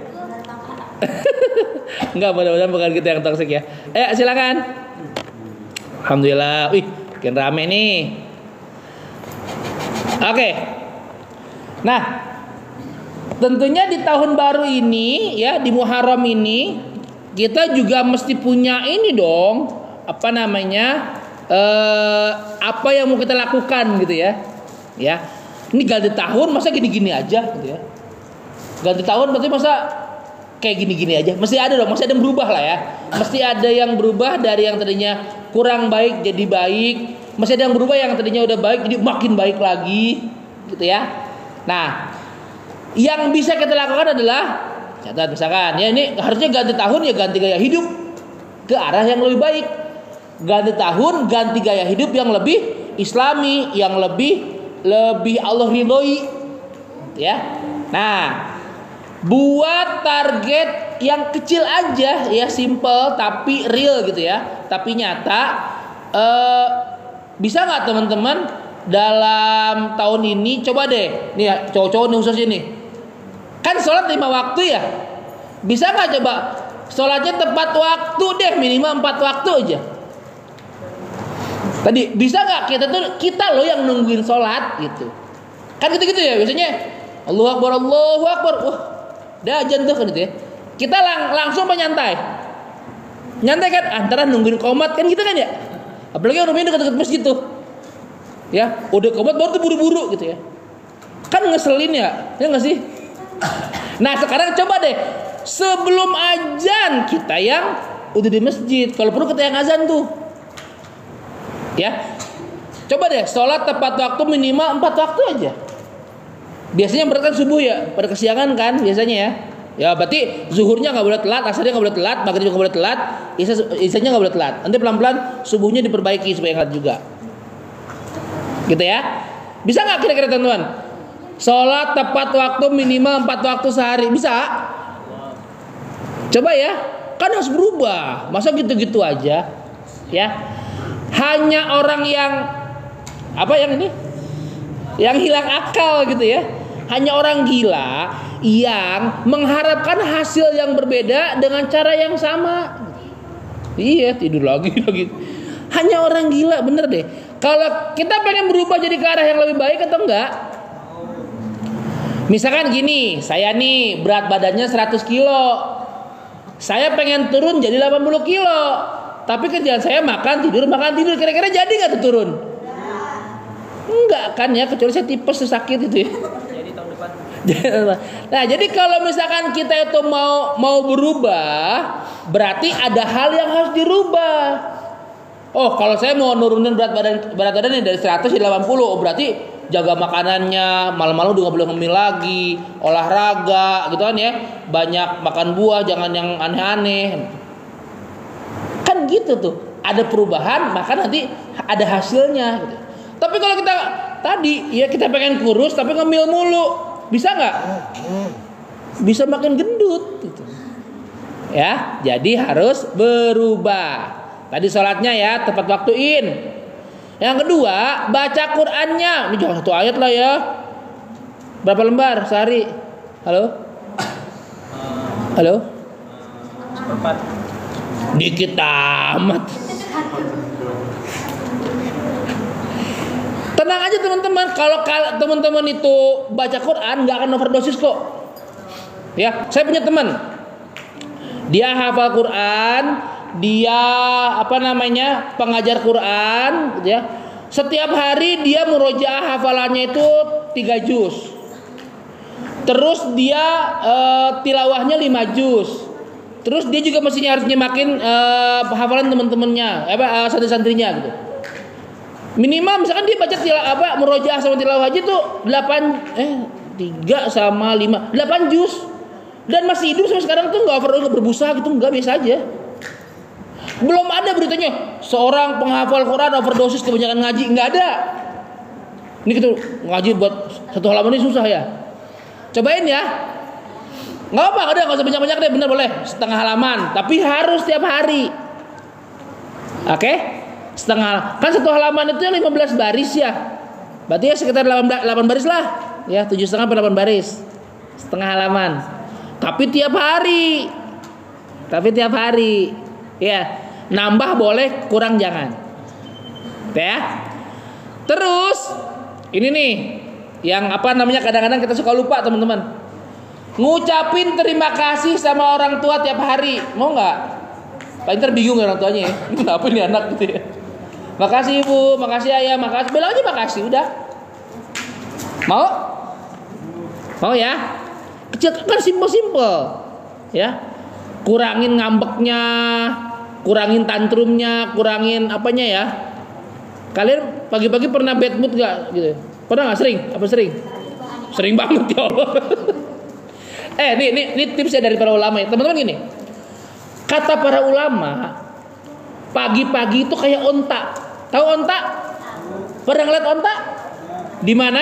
Enggak, mudah-mudahan bukan kita yang toksik ya. Ayo silakan. Alhamdulillah. Wih, makin rame nih. Oke. Nah, tentunya di tahun baru ini ya, di Muharram ini kita juga mesti punya ini dong, apa namanya? Apa yang mau kita lakukan gitu ya. Ya. Ini ganti tahun masa gini-gini aja gitu ya. Ganti tahun berarti masa kayak gini-gini aja. Mesti ada dong, mesti ada yang berubah lah ya. Mesti ada yang berubah dari yang tadinya kurang baik jadi baik. Masih ada yang berubah yang tadinya udah baik jadi makin baik lagi gitu ya. Nah, yang bisa kita lakukan adalah catat misalkan ya, ini harusnya ganti tahun ya ganti gaya hidup ke arah yang lebih baik. Ganti tahun ganti gaya hidup yang lebih islami, yang lebih Allah ridhoi ya. Nah, buat target yang kecil aja ya, simple tapi real gitu ya, tapi nyata. Bisa nggak teman-teman dalam tahun ini coba deh nih ya, cowok-cowok nih khususnya nih, kan sholat 5 waktu ya, bisa nggak coba sholatnya tepat waktu deh, minimal 4 waktu aja. Tadi bisa nggak kita loh yang nungguin sholat gitu, kan gitu ya biasanya Allahu Akbar, wah dah ajan tuh kan gitu ya, kita langsung nyantai kan antara nungguin qomat kan gitu kan ya. Apalagi orang ini dekat-dekat masjid tuh. Ya, udah qomat baru tuh buru-buru gitu ya. Kan ngeselin ya enggak sih? Nah, sekarang coba deh sebelum azan kita yang udah di masjid, kalau perlu kita yang azan tuh. Ya. Coba deh sholat tepat waktu minimal 4 waktu aja. Biasanya berarti subuh ya, pada kesiangan kan biasanya ya. Ya berarti zuhurnya nggak boleh telat, asarnya nggak boleh telat, maghrib nggak boleh telat, isanya nggak boleh telat. Nanti pelan-pelan subuhnya diperbaiki supaya telat juga. Gitu ya. Bisa nggak kira-kira teman-teman? Sholat tepat waktu minimal 4 waktu sehari bisa? Coba ya. Kan harus berubah. Masa gitu-gitu aja? Ya. Hanya orang yang yang hilang akal gitu ya. Hanya orang gila yang mengharapkan hasil yang berbeda dengan cara yang sama. Iya, tidur lagi. Hanya orang gila, bener deh. Kalau kita pengen berubah jadi ke arah yang lebih baik atau enggak? Misalkan gini, saya nih berat badannya 100 kilo. Saya pengen turun jadi 80 kilo. tapi kerjaan saya makan tidur. Kira-kira jadi nggak tuh turun? Enggak kan ya, kecuali saya tipes sakit itu ya. Jadi tahun depan. Nah, jadi kalau misalkan kita itu mau berubah, berarti ada hal yang harus dirubah. Oh, kalau saya mau nurunin berat badan dari 100 jadi 80, oh berarti jaga makanannya, malam-malam udah nggak boleh ngemil lagi, olahraga gitu kan ya, banyak makan buah, jangan yang aneh-aneh. Kan gitu tuh, ada perubahan, maka nanti ada hasilnya. Gitu. Tapi kalau kita tadi ya kita pengen kurus tapi ngemil mulu, bisa nggak? Bisa makin gendut. Gitu. Ya, jadi harus berubah. Tadi sholatnya ya tepat waktuin. Yang kedua, baca Qur'annya. Ini jangan satu ayat lah ya. Berapa lembar sehari? Halo? Halo? Seperempat. Dikit amat. Tenang aja teman-teman. Kalau teman-teman itu baca Qur'an nggak akan overdosis kok. Ya, saya punya teman. Dia hafal Qur'an. Dia pengajar Quran gitu ya. Setiap hari dia murojaah hafalannya itu 3 juz. Terus dia tilawahnya 5 juz. Terus dia juga mestinya harus nyemakin hafalan teman-temannya, santri-santrinya gitu. Minimal misalkan dia baca murojaah sama tilawah aja tuh 3 sama 5, 8 juz. Dan masih hidup sampai sekarang tuh enggak berbusa gitu, enggak, biasa aja. Belum ada beritanya seorang penghafal Quran overdosis kebanyakan ngaji, nggak ada. Ini gitu ngaji buat 1 halaman ini susah ya. Cobain ya. Nggak apa, nggak usah banyak-banyak deh, bener boleh setengah halaman, tapi harus tiap hari. Oke? Setengah kan 1 halaman itu 15 baris ya. Berarti ya sekitar 8 baris lah. Ya, 7,5 sampai 8 baris. Setengah halaman. Tapi tiap hari. Ya, nambah boleh, kurang jangan. Ya. Terus ini nih yang kadang-kadang kita suka lupa teman-teman. Ngucapin terima kasih sama orang tua tiap hari. Mau nggak? Paling bingung orang tuanya ya. Kenapa ini anak gitu ya? Makasih ibu, makasih ayah, makasih. Bilang aja makasih, udah. Mau? Mau ya? Kecil kan simple. Ya. Kurangin ngambeknya, kurangin tantrumnya, kurangin apanya ya. Kalian pagi-pagi pernah bad mood gak gitu? Pernah gak? Sering? Apa sering? Sering banget ya Allah. Ini tipsnya dari para ulama ya. Teman-teman gini. Kata para ulama, pagi-pagi itu kayak onta. Tahu onta? Pernah ngeliat onta? Di mana?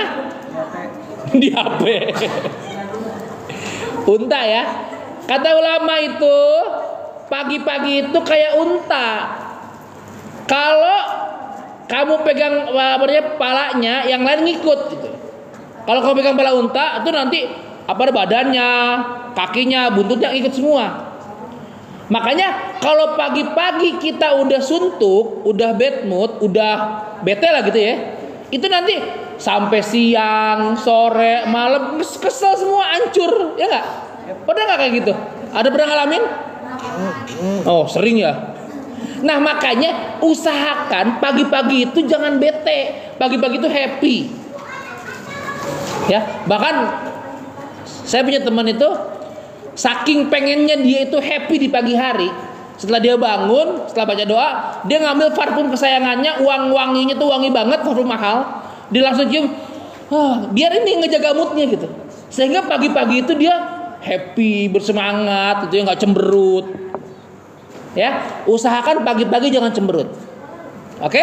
Di HP. Unta ya. Kata ulama itu pagi-pagi itu kayak unta. Kalau kamu pegang palanya, yang lain ngikut gitu. Kalau kamu pegang pala unta, itu nanti badannya, kakinya, buntutnya ikut semua. Makanya kalau pagi-pagi kita udah suntuk, udah bad mood, udah bete lah gitu ya. Itu nanti sampai siang, sore, malam kesel semua, hancur, ya enggak? Pernah nggak kayak gitu? Ada pernah ngalamin? Oh sering ya. Nah makanya usahakan pagi-pagi itu jangan bete, pagi-pagi itu happy. Ya, bahkan saya punya teman itu saking pengennya dia itu happy di pagi hari. Setelah dia bangun, setelah baca doa, dia ngambil parfum kesayangannya, wanginya tuh wangi banget, parfum mahal. Dia langsung cium, biar ini ngejaga moodnya gitu. Sehingga pagi-pagi itu dia happy, bersemangat, itu ya, nggak cemberut. Ya, usahakan pagi-pagi jangan cemberut. Oke?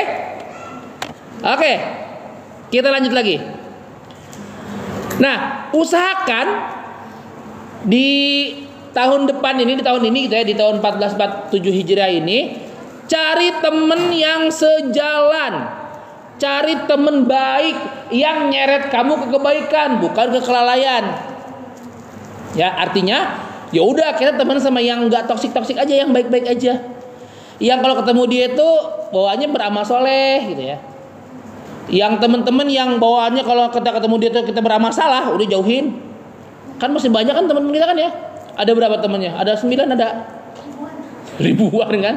Oke. Kita lanjut lagi. Nah, usahakan di tahun depan ini, gitu ya, di tahun 1447 Hijriah ini, cari temen yang sejalan. Cari temen baik yang nyeret kamu ke kebaikan, bukan ke kelalaian. Ya, artinya ya udah kita teman sama yang nggak toksik aja, yang baik-baik aja. Yang kalau ketemu dia itu bawaannya beramal soleh gitu ya. Yang teman-teman yang bawaannya kalau kita ketemu dia itu kita beramal salah, udah jauhin. Kan masih banyak kan teman-teman kita kan ya. Ada berapa temannya? Ada 9, ada ribuan kan?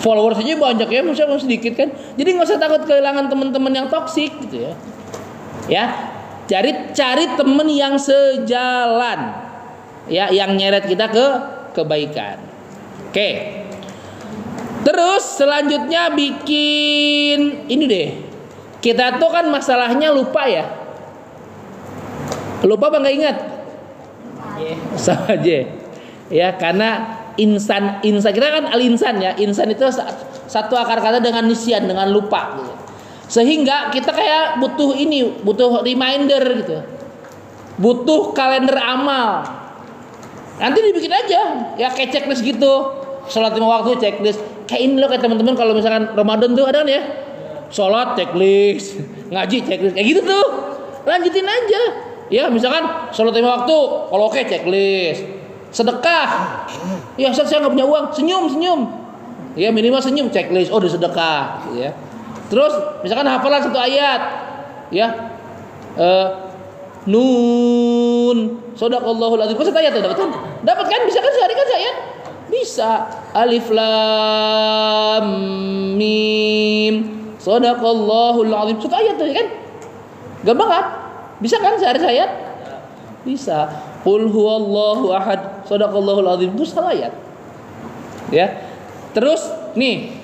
Followers aja banyak ya, masa sedikit kan. Jadi nggak usah takut kehilangan teman-teman yang toksik gitu ya. Ya, cari teman yang sejalan, ya, yang nyeret kita ke kebaikan. Oke. Terus selanjutnya bikin ini deh. Kita tuh kan masalahnya lupa ya. Lupa apa nggak ingat? Sama aja. Ya, karena insan kita kan al-insan ya. Insan itu satu akar kata dengan nisyan, dengan lupa gitu. Sehingga kita kayak butuh reminder gitu. Butuh kalender amal. Nanti dibikin aja ya kayak checklist gitu. Sholat 5 waktu checklist. Kayak ini loh, kayak teman-teman kalau misalkan Ramadan tuh ada kan ya. Sholat checklist, ngaji checklist, kayak gitu tuh. Lanjutin aja. Ya, misalkan sholat 5 waktu, kalau oke checklist. Sedekah. Ya, saya nggak punya uang, senyum. Ya, minimal senyum, checklist. Oh, udah sedekah, gitu ya. Terus misalkan hafalan satu ayat. Ya. Nun, shadaqallahul adzim. Kok satu ayat tuh dapat kan? Dapat kan? Bisa kan sehari kan saya? Bisa. Alif lam mim. Shadaqallahul adzim. Satu ayat tuh kan? Gampang kan? Bisa kan sehari ayat? Bisa. Qul huwallahu ahad. Shadaqallahul adzim. Itu satu ayat. Ya. Terus nih,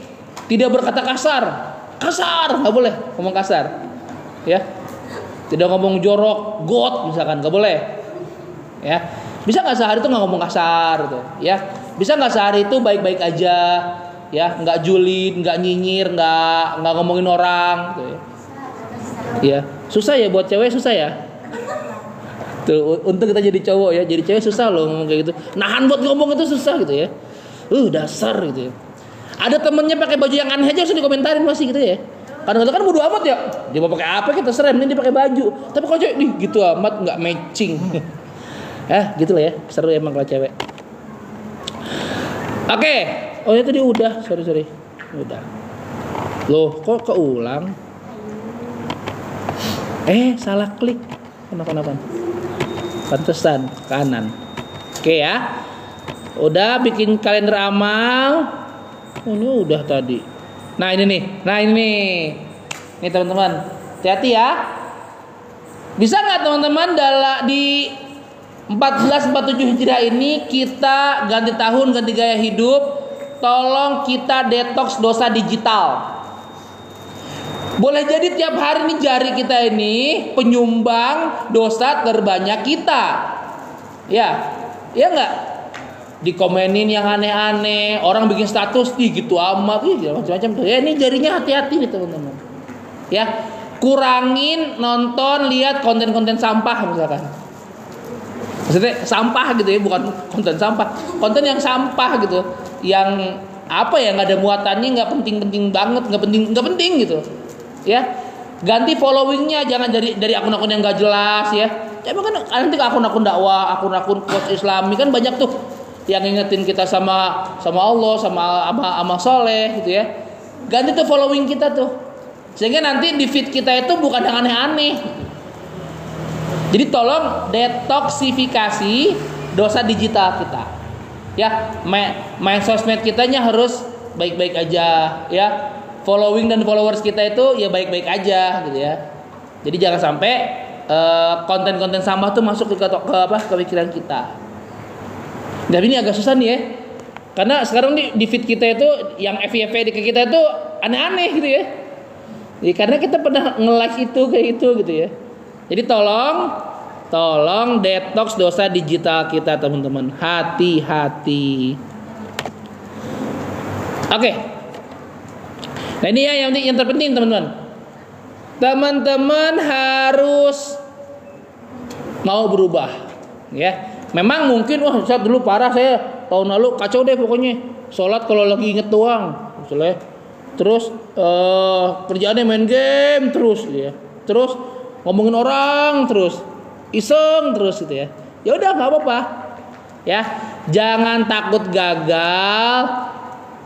tidak berkata kasar. Kasar, enggak boleh ngomong kasar. Ya. Tidak ngomong jorok, got misalkan, nggak boleh. Ya, bisa nggak sehari itu nggak ngomong kasar, gitu. Ya, bisa nggak sehari itu baik-baik aja, ya, nggak julid, nggak nyinyir, nggak ngomongin orang, gitu. Ya, susah ya buat cewek, susah ya. Tuh, untuk kita jadi cowok ya, jadi cewek susah loh ngomong kayak gitu. Nahan buat ngomong itu susah gitu ya. Dasar gitu ya. Ada temennya pakai baju yang aneh aja harus dikomentarin masih gitu ya. Kadang-kadang kan bodo amat ya. Dia mau pakai apa kita serem, ini dia pakai baju. Tapi kalau cewek nih gitu amat nggak matching. Gitu lah ya. Seru emang kalau cewek. Oke. Oh itu dia udah. Sorry. Udah. Loh kok keulang? Salah klik. Kenapa? Pantesan kanan. Oke ya. Udah bikin kalender amal. Ini udah tadi. Nah ini nih. Nih teman-teman, hati-hati ya. Bisa nggak teman-teman di 1447 Hijriah ini kita ganti tahun, ganti gaya hidup, tolong kita detox dosa digital. Boleh jadi tiap hari nih jari kita ini penyumbang dosa terbanyak kita. Ya nggak? Dikomenin yang aneh-aneh, orang bikin status gitu amat, macam-macam tuh. Ya ini jarinya hati-hati nih teman-teman. Ya, kurangin nonton, lihat konten-konten sampah misalkan. Maksudnya sampah gitu ya, bukan konten sampah, konten yang sampah gitu, yang apa ya, nggak ada muatannya, nggak penting-penting banget, nggak penting gitu. Ya, ganti followingnya, jangan dari akun-akun yang nggak jelas ya. Coba kan nanti ke akun-akun dakwah, akun-akun coach Islami kan banyak tuh yang ingetin kita sama Allah, sama amal soleh gitu ya. Ganti tuh following kita tuh, sehingga nanti di feed kita itu bukan yang aneh-aneh. Jadi tolong detoksifikasi dosa digital kita. Ya, main sosmed kitanya harus baik-baik aja ya. Following dan followers kita itu ya baik-baik aja gitu ya. Jadi jangan sampai konten-konten sampah tuh masuk ke pikiran kita. Tapi ini agak susah nih ya, karena sekarang di feed kita itu yang FYP di kita itu aneh-aneh gitu ya. Jadi karena kita pernah nge-like itu kayak itu gitu ya. Jadi tolong detox dosa digital kita teman-teman. Hati-hati. Oke. Nah ini ya yang terpenting teman-teman. Teman-teman harus mau berubah ya. Memang mungkin saat dulu parah, saya tahun lalu kacau deh pokoknya. Sholat kalau lagi inget doang misalnya. Terus kerjaannya main game terus ya. Terus ngomongin orang terus, iseng terus gitu ya. Ya udah nggak apa-apa ya. Jangan takut gagal,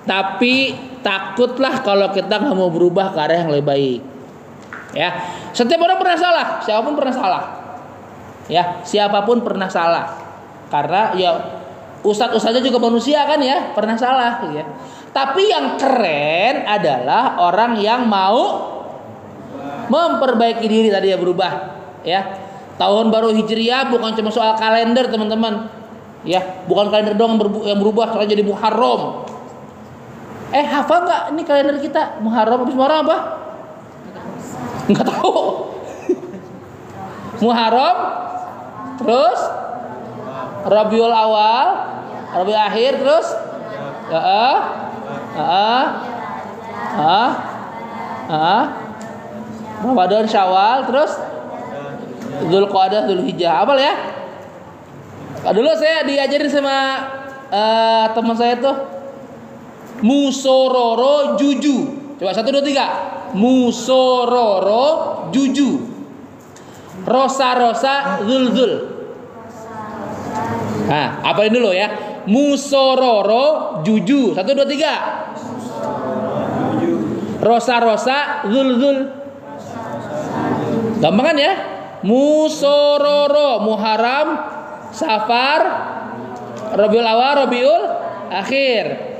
tapi takutlah kalau kita nggak mau berubah ke arah yang lebih baik. Ya, setiap orang pernah salah, siapapun pernah salah. Ya, siapapun pernah salah. Karena ya Ustadz-ustadznya juga manusia kan ya, pernah salah ya. Tapi yang keren adalah orang yang mau memperbaiki diri tadi ya, berubah ya. Tahun baru Hijriah bukan cuma soal kalender teman-teman ya, bukan kalender doang yang berubah soalnya jadi Muharram. Hafal nggak ini kalender kita Muharram? Habis Muharram apa? Nggak tahu. Muharram, terus Rabiul Awal, Rabiul Akhir, terus Ramadan, Syawal, terus Dzulqa'dah, Dzulhijjah. Hafal ya? Dulu saya diajarin sama teman saya tuh Musororo Juju. Coba 1, 2, 3. Musororo Juju. Rosa Zulzul. Nah, apalin dulu ya. Musororo Juju. 1, 2, 3. Rosa Zulzul. Gampang kan ya? Musororo, Muharram, Safar, Rabiul Awal, Rabiul Akhir.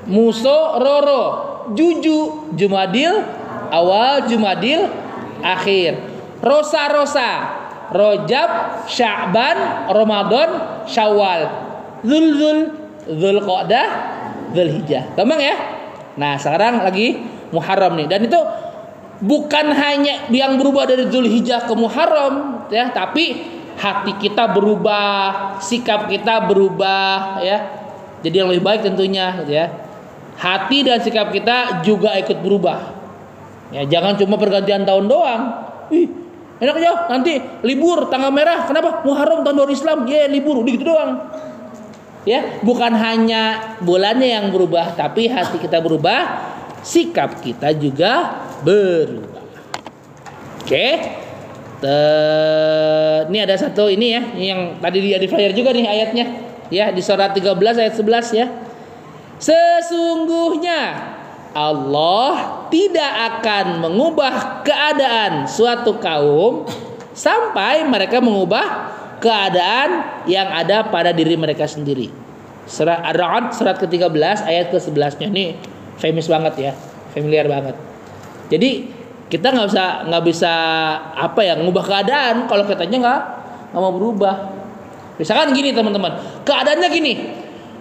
Musororo, Juju, Jumadil Awal, Jumadil Akhir. Rosa, Rojab, Sya'ban, Ramadan, Syawal, Zulzul, Dzulqa'dah, Dzulhijjah. Gampang ya? Nah, sekarang lagi Muharram nih. Dan itu bukan hanya yang berubah dari Dzulhijjah ke Muharram ya, tapi hati kita berubah, sikap kita berubah ya. Jadi yang lebih baik tentunya gitu ya. Hati dan sikap kita juga ikut berubah. Ya, jangan cuma pergantian tahun doang. Enak aja nanti libur tanggal merah. Kenapa? Muharram tahun baru Islam. Libur udah gitu doang. Ya, bukan hanya bulannya yang berubah, tapi hati kita berubah, sikap kita juga berubah. Oke. Ini ada satu ini ya, yang tadi dia di flyer juga nih ayatnya. Ya, di surat 13 ayat 11 ya. Sesungguhnya Allah tidak akan mengubah keadaan suatu kaum sampai mereka mengubah keadaan yang ada pada diri mereka sendiri. Surat Ar-Ra'd surat ke-13 ayat ke-11-nya ini famous banget ya, familiar banget. Jadi kita nggak bisa apa ya, ngubah keadaan kalau katanya nggak mau berubah. Misalkan gini teman-teman, keadaannya gini.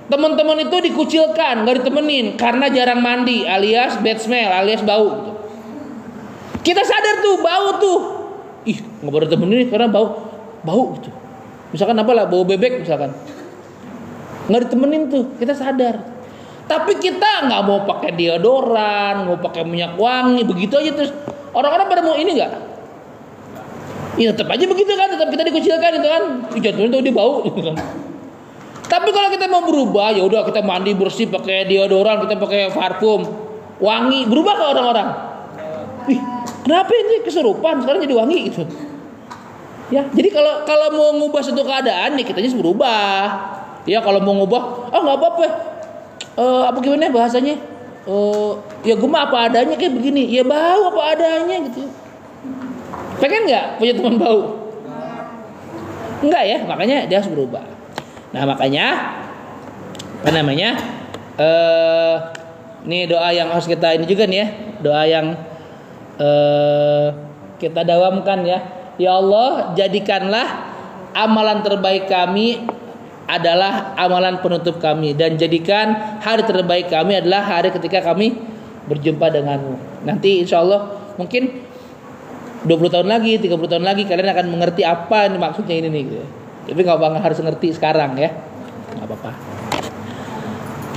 Teman-teman itu dikucilkan, nggak ditemenin karena jarang mandi, alias bad smell, alias bau. Gitu. Kita sadar tuh bau tuh, nggak boleh temenin karena bau gitu. Misalkan apa lah, bau bebek misalkan, nggak ditemenin tuh, kita sadar. Tapi kita nggak mau pakai deodoran, mau pakai minyak wangi, begitu aja terus. Orang-orang pada mau ini nggak? Iya tetap aja begitu kan, tetap kita dikucilkan itu kan. Jatuhnya tuh dia bau gitu kan. Tapi kalau kita mau berubah, ya udah kita mandi bersih pakai deodoran, kita pakai parfum, wangi, berubah ke orang-orang. Kenapa ini kesurupan sekarang jadi wangi gitu? Ya, jadi kalau mau ngubah suatu keadaan nih kitanya berubah. Ya kalau mau ngubah, nggak apa-apa. Apa gimana bahasanya? Ya gue mah apa adanya kayak begini. Ya bau apa adanya gitu. Pengen nggak punya teman bau? Enggak ya, makanya dia harus berubah. Nah makanya apa namanya? Ini doa yang harus kita ini juga nih ya, doa yang kita dawamkan ya. Ya Allah, jadikanlah amalan terbaik kami adalah amalan penutup kami, dan jadikan hari terbaik kami adalah hari ketika kami berjumpa denganmu. Nanti insya Allah mungkin 20 tahun lagi, 30 tahun lagi kalian akan mengerti apa ini maksudnya ini nih gitu. Tapi nggak harus ngerti sekarang ya, nggak apa-apa.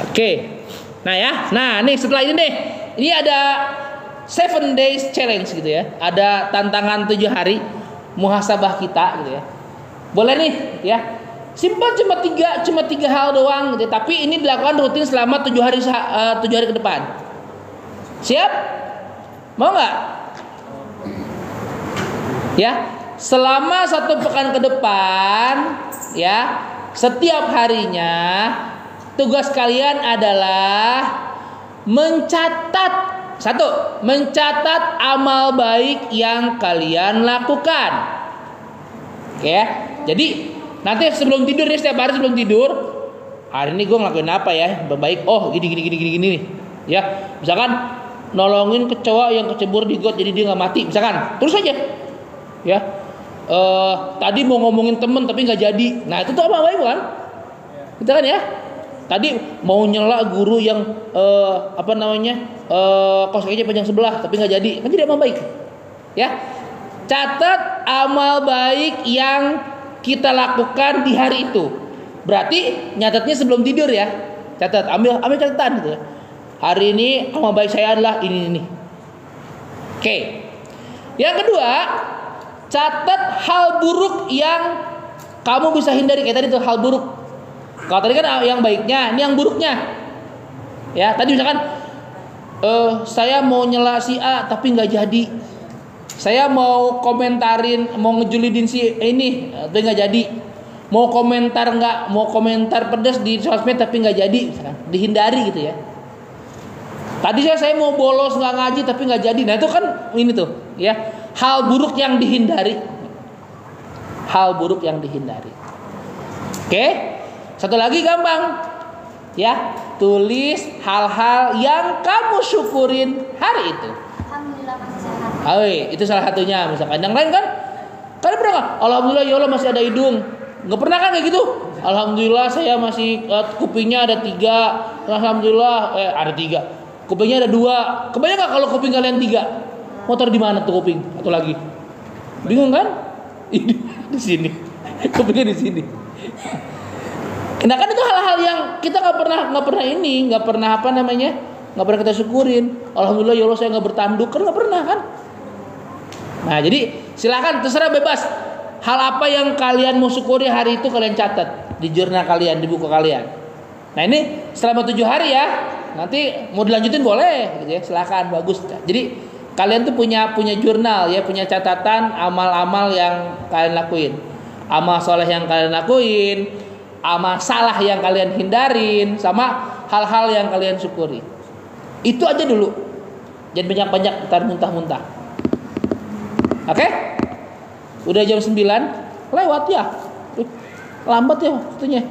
Oke, nah nih setelah ini nih, ini ada 7 days challenge gitu ya, ada tantangan 7 hari muhasabah kita gitu ya. Boleh nih ya, simpel cuma tiga hal doang gitu, tapi ini dilakukan rutin selama 7 hari ke depan. Siap? Mau nggak? Ya. Selama 1 pekan ke depan ya, setiap harinya tugas kalian adalah mencatat amal baik yang kalian lakukan. Oke ya. Jadi nanti sebelum tidur nih, setiap hari sebelum tidur hari ini gue ngelakuin apa ya baik, oh gini nih ya. Misalkan nolongin kecoa yang kecebur di got jadi dia nggak mati, misalkan, terus aja ya. Tadi mau ngomongin temen tapi nggak jadi, nah itu tuh amal baik bukan? Kita kan ya. Tadi mau nyela guru yang kos kakinya panjang sebelah tapi nggak jadi, kan jadi amal baik ya. Catat amal baik yang kita lakukan di hari itu. Berarti nyatatnya sebelum tidur ya. Catat, ambil catatan gitu ya. Hari ini amal baik saya adalah ini. Oke. Yang kedua, catat hal buruk yang kamu bisa hindari. Kayak tadi tuh hal buruk. Kalau tadi kan yang baiknya, ini yang buruknya. Ya, tadi misalkan saya mau nyela si A tapi nggak jadi. Saya mau komentarin, mau ngejulidin si ini, tapi nggak jadi. Mau komentar pedas di sosmed tapi nggak jadi, misalkan. Dihindari gitu ya. Tadi saya mau bolos nggak ngaji tapi nggak jadi. Nah itu kan ini tuh, ya hal buruk yang dihindari. Hal buruk yang dihindari. Oke, satu lagi gampang, ya tulis hal-hal yang kamu syukurin hari itu. Alhamdulillah masih sehat. Itu salah satunya. Misalkan yang lain kan, kalian pernah nggak? Alhamdulillah ya Allah masih ada hidung. Nggak pernah kan kayak gitu? Alhamdulillah saya masih kupingnya ada 3. Alhamdulillah ada 3. Kupingnya ada 2. Kebayang nggak kalau kuping kalian 3? Mau taruh di mana tuh kuping? Atau lagi? Bingung kan? Ini di sini. Kupingnya di sini. Nah kan itu hal-hal yang kita nggak pernah kita syukurin. Alhamdulillah ya Allah saya nggak bertanduk, kan nggak pernah kan? Nah jadi silakan terserah bebas. Hal apa yang kalian mau syukuri hari itu kalian catat di jurnal kalian, di buku kalian. Nah ini selama 7 hari ya. Nanti mau dilanjutin boleh, gitu ya. Silakan, bagus. Jadi kalian tuh punya jurnal ya, punya catatan amal-amal yang kalian lakuin, amal soleh yang kalian lakuin, amal salah yang kalian hindarin, sama hal-hal yang kalian syukuri. Itu aja dulu. Jangan banyak-banyak ntar muntah-muntah. Oke? Udah jam 9 lewat ya. Lambat ya waktunya.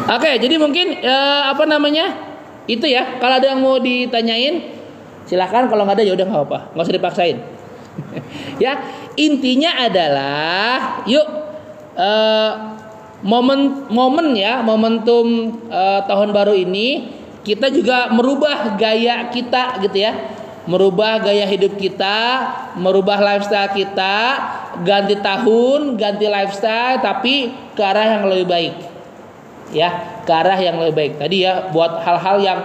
Oke, jadi mungkin itu ya. Kalau ada yang mau ditanyain silahkan, kalau nggak ada ya udah nggak apa-apa, nggak usah dipaksain. Ya, intinya adalah yuk momentum tahun baru ini kita juga merubah gaya kita gitu ya. Merubah gaya hidup kita, merubah lifestyle kita, ganti tahun, ganti lifestyle tapi ke arah yang lebih baik. Ya, ke arah yang lebih baik. Tadi ya buat hal-hal yang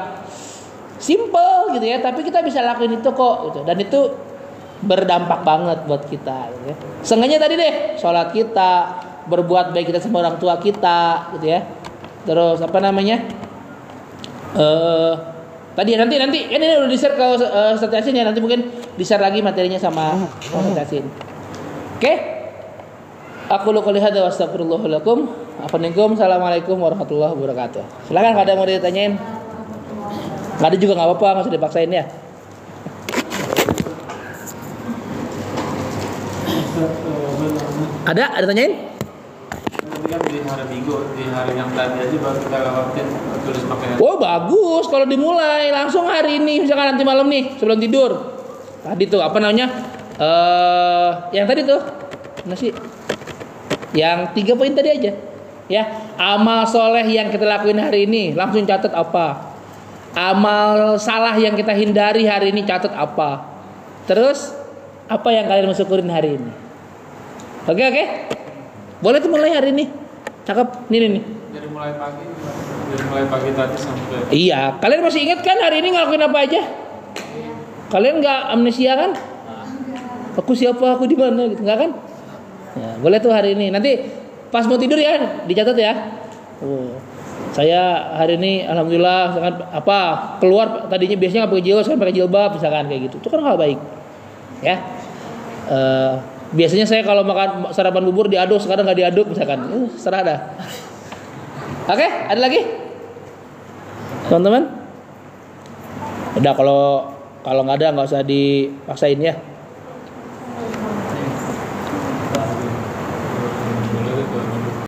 simple gitu ya, tapi kita bisa lakuin itu kok gitu. Dan itu berdampak banget buat kita gitu ya. Seenggaknya tadi deh, sholat kita, berbuat baik kita sama orang tua kita gitu ya. Terus tadi nanti kan ini udah di-share ke Ustaz Yasin ya, nanti mungkin di-share lagi materinya sama Ustaz Yasin. Oke? Aku qouli hadza wa astaghfirullah lakum. Assalamualaikum warahmatullahi wabarakatuh. Silakan kalau ada mau ditanyain. Enggak ada juga enggak apa-apa, enggak usah dipaksain ya. Ada tanyain? Di hari Minggu, di hari yang tadi aja baru kita lewatin tulis pakai. Oh bagus, kalau dimulai langsung hari ini, misalkan nanti malam nih sebelum tidur. Tadi tuh yang tadi tuh nasi, yang 3 poin tadi aja. Ya, amal soleh yang kita lakuin hari ini langsung catat apa. Amal salah yang kita hindari hari ini catat apa. Terus apa yang kalian syukurin hari ini? Oke. Boleh tuh mulai hari ini. Cakep. Nih. Dari mulai pagi tadi sampai. Iya, kalian masih ingat kan hari ini ngelakuin apa aja? Kalian nggak amnesia kan? Aku siapa? Aku di mana? Gitu nggak kan? Ya, boleh tuh hari ini. Nanti pas mau tidur ya dicatat ya. Saya hari ini alhamdulillah misalkan keluar tadinya biasanya nggak pakai jilbab, sekarang pakai jilbab misalkan kayak gitu. Itu kan hal baik. Ya. Biasanya saya kalau makan sarapan bubur diaduk, sekarang nggak diaduk misalkan. Serah dah. Oke, ada lagi? Teman-teman? Udah kalau nggak ada nggak usah dipaksain ya.